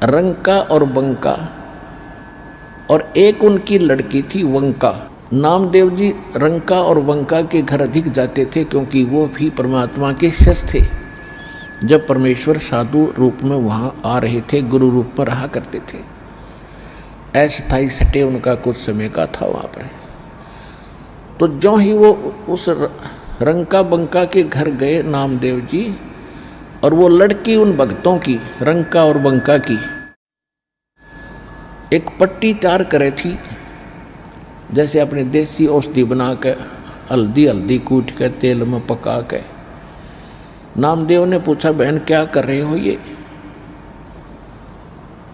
रंका और बंका, और एक उनकी लड़की थी वंका। नामदेव जी रंका और वंका के घर अधिक जाते थे, क्योंकि वो भी परमात्मा के शिष्य थे। जब परमेश्वर साधु रूप में वहाँ आ रहे थे, गुरु रूप में रहा करते थे। अस्थायी सटे उनका कुछ समय का था वहाँ पर। तो जो ही वो उस रंका बंका के घर गए नामदेव जी, और वो लड़की उन भक्तों की, रंका और बंका की, एक पट्टी तैयार करे थी, जैसे अपने देसी औषधि बना के हल्दी कूट के तेल में पका के। नामदेव ने पूछा, बहन क्या कर रहे हो ये?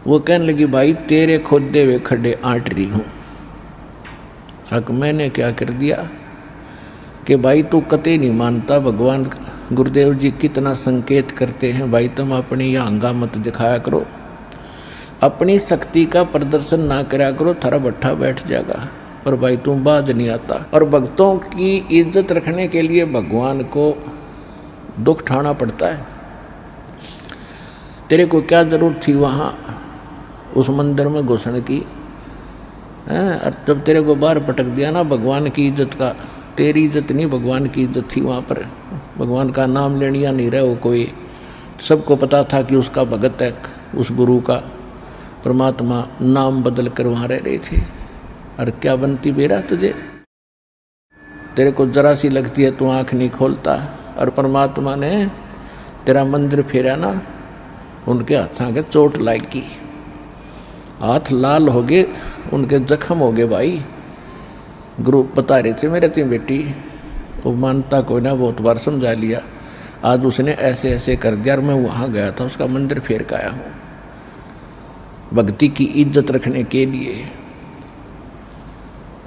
वो कहने लगी, भाई तेरे खोदे हुए खड्डे आंट रही हूँ। अब मैंने क्या कर दिया कि भाई तू कतई नहीं मानता, भगवान गुरुदेव जी कितना संकेत करते हैं, भाई तुम अपनी यह अंगा मत दिखाया करो, अपनी शक्ति का प्रदर्शन ना करा करो, थारा भट्ठा बैठ जाएगा। पर भाई तुम बाज नहीं आता। और भक्तों की इज्जत रखने के लिए भगवान को दुख उठाना पड़ता है। तेरे को क्या जरूरत थी वहाँ उस मंदिर में घुसने की? और जब तेरे को बाहर पटक दिया ना भगवान की इज्जत का, तेरी इज्जत नहीं भगवान की इज्जत थी वहाँ पर। भगवान का नाम लेनिया नहीं रहे वो कोई, सबको पता था कि उसका भगत है, उस गुरु का परमात्मा नाम बदल कर वहाँ रह रहे थे। और क्या बनती बेरा तुझे? तेरे को जरा सी लगती है तू आँख नहीं खोलता। और परमात्मा ने तेरा मंदिर फेरा ना, उनके हाथों के चोट लागी, हाथ लाल हो गए, उनके जख्म हो गए। भाई गुरु बता रहे थे मेरे तीन बेटी, वो मानता कोई ना, बहुत बार समझा लिया, आज उसने ऐसे ऐसे कर दिया। और मैं वहाँ गया था, उसका मंदिर फेर के आया हूँ भक्ति की इज्जत रखने के लिए।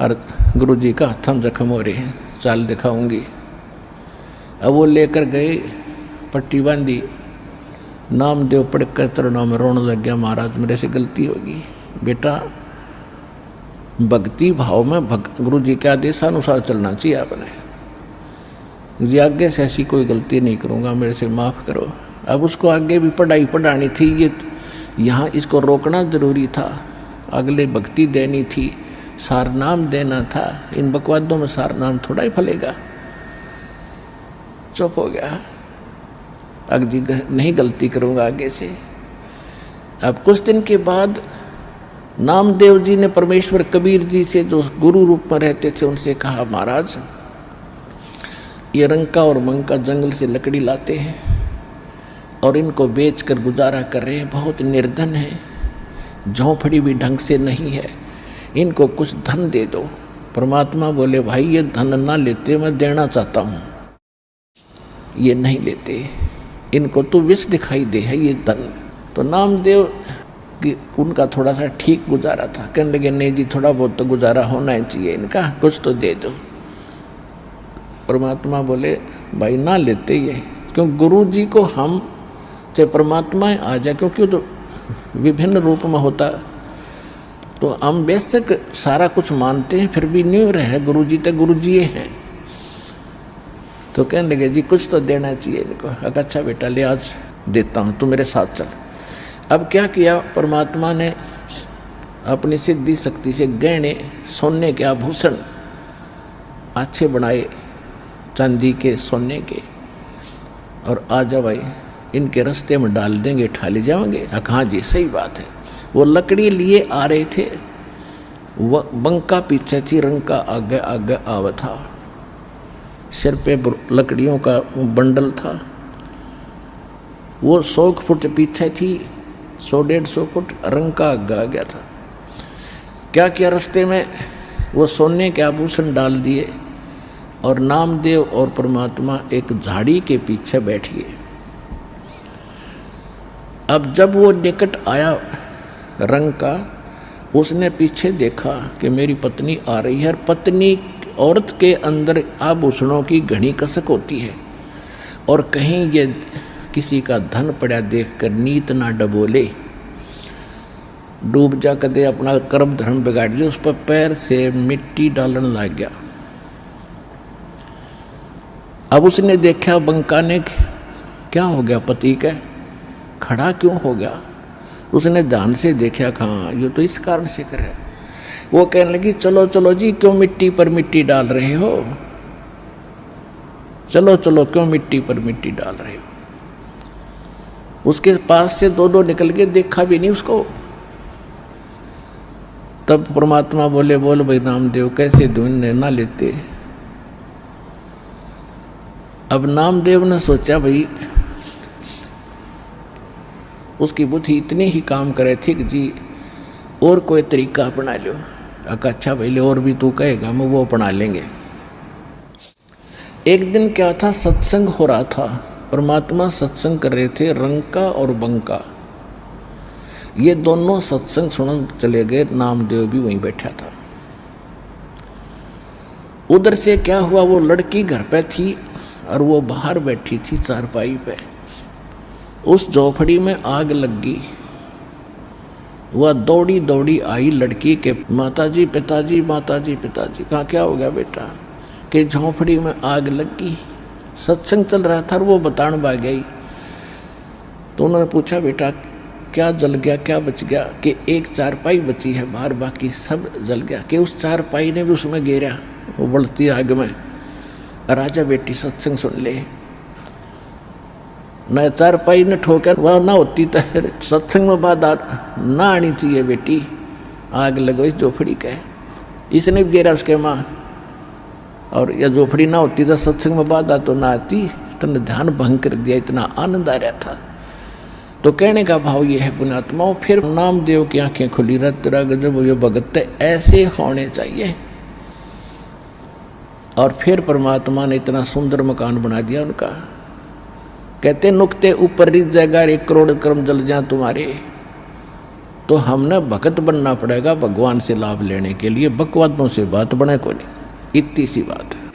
और गुरु जी का हथम जख्म हो रहे हैं, चाल दिखाऊंगी। अब वो लेकर गए, पट्टी बांधी, नामदेव पढ़कर तरुणों में रोने लग गया, महाराज मेरे से गलती होगी। बेटा भक्ति भाव में गुरु जी के आदेशानुसार चलना चाहिए आपने। जी आगे से ऐसी कोई गलती नहीं करूँगा, मेरे से माफ़ करो। अब उसको आगे भी पढ़ाई पढ़ानी थी, ये यहाँ इसको रोकना जरूरी था, अगले भक्ति देनी थी, सार नाम देना था। इन बकवादों में सार नाम थोड़ा ही फलेगा। चुप हो गया, अब जी नहीं गलती करूँगा आगे से। अब कुछ दिन के बाद नामदेव जी ने परमेश्वर कबीर जी से, जो गुरु रूप में रहते थे, उनसे कहा, महाराज ये रंका और मंका जंगल से लकड़ी लाते हैं और इनको बेचकर गुजारा कर रहे हैं, बहुत निर्धन है, झोंपड़ी भी ढंग से नहीं है, इनको कुछ धन दे दो। परमात्मा बोले, भाई ये धन ना लेते, मैं देना चाहता हूँ। ये नहीं लेते, इनको तो विष दिखाई दे है ये धन। तो नामदेव कि उनका थोड़ा सा ठीक गुजारा था, कहने लगे नहीं जी थोड़ा बहुत तो गुजारा होना ही चाहिए इनका, कुछ तो दे दो। परमात्मा बोले, भाई ना लेते ये, क्यों गुरु जी को हम चाहे परमात्मा आ जाए, क्योंकि तो विभिन्न रूप में होता, तो हम बेशक सारा कुछ मानते हैं, फिर भी नहीं रहे गुरु जी तो गुरु जी हैं। तो कहने लगे जी कुछ तो देना चाहिए इनको। अच्छा बेटा ले आज देता हूँ, तू मेरे साथ चल। अब क्या किया परमात्मा ने, अपनी सिद्धि शक्ति से गहने सोने के आभूषण अच्छे बनाए, चांदी के सोने के, और आ जा भाई इनके रास्ते में डाल देंगे, ठा ले जाएंगे। हाँ जी सही बात है। वो लकड़ी लिए आ रहे थे, वह बंका पीछे थी, रंका आगे आगे आवा था, सिर पे लकड़ियों का बंडल था। वो 100 फुट पीछे थी, 100-150 फुट, रंका आगे आ गया था। क्या किया रास्ते में, वो सोने के आभूषण डाल दिए और नामदेव और परमात्मा एक झाड़ी के पीछे बैठ गए। अब जब वो निकट आया रंका, उसने पीछे देखा कि मेरी पत्नी आ रही है। और पत्नी औरत के अंदर आभूषणों की घनी कसक होती है, और कहीं ये किसी का धन पड़ा देखकर नीत ना डबोले, डूब जा कदे अपना कर्म धर्म बिगाड़ लिया। उस पर पैर से मिट्टी डालने लग गया। अब उसने देखा बंका ने, क्या हो गया पति का, खड़ा क्यों हो गया? उसने ध्यान से देखा, हाँ ये तो इस कारण से कर रहा है। वो कहने लगी, चलो चलो जी, क्यों मिट्टी पर मिट्टी डाल रहे हो, चलो चलो क्यों मिट्टी पर मिट्टी डाल रहे हो। उसके पास से दो निकल के, देखा भी नहीं उसको। तब परमात्मा बोले, बोल भाई नामदेव, कैसे ढूंढने ना लेते। अब नामदेव ने सोचा, भाई उसकी बुद्धि इतनी ही काम करे थी कि जी और कोई तरीका अपना लो। अच्छा भाई, और भी तू कहेगा, मैं वो अपना लेंगे। एक दिन क्या था, सत्संग हो रहा था। परमात्मा सत्संग कर रहे थे, रंका और बंका, ये दोनों सत्संग सुन चले गए। नामदेव भी वहीं बैठा था। उधर से क्या हुआ, वो लड़की घर पे थी और वो बाहर बैठी थी चारपाई पे। उस झोपड़ी में आग लग गई। वह दौड़ी दौड़ी आई लड़की के, माताजी पिताजी, माताजी पिताजी। कहा क्या हो गया बेटा, कि झोपड़ी में आग लग गई। सत्संग चल रहा था और वो बताने भाग गई। तो उन्होंने पूछा, बेटा क्या जल गया, क्या बच गया। कि एक चारपाई बची है बाहर, बाकी सब जल गया। कि उस चारपाई ने भी उसमें गिरा, वो बढ़ती आग में। राजा बेटी सत्संग सुन ले, न चारपाई ने ठोकर, वह ना होती तो सत्संग में बात ना आनी चाहिए बेटी। आग लगो इस झोपड़ी का, इसने भी गिरा उसके माँ। और यह झोपड़ी ना होती तो सत्संग में बात तो ना आती। तुमने ध्यान भंग कर दिया, इतना आनंद आ रहा था। तो कहने का भाव ये है पुण्यात्माओं, फिर नामदेव की आंखें खुली, रत तेरा गजब ये भगत ऐसे होने चाहिए। और फिर परमात्मा ने इतना सुंदर मकान बना दिया उनका। कहते नुक्ते ऊपर रिज जाएगा, 1 करोड़ कर्म जल जाए तुम्हारे। तो हमने भगत बनना पड़ेगा भगवान से लाभ लेने के लिए। बकवादों से बात बने को नहीं, इतनी सी बात है।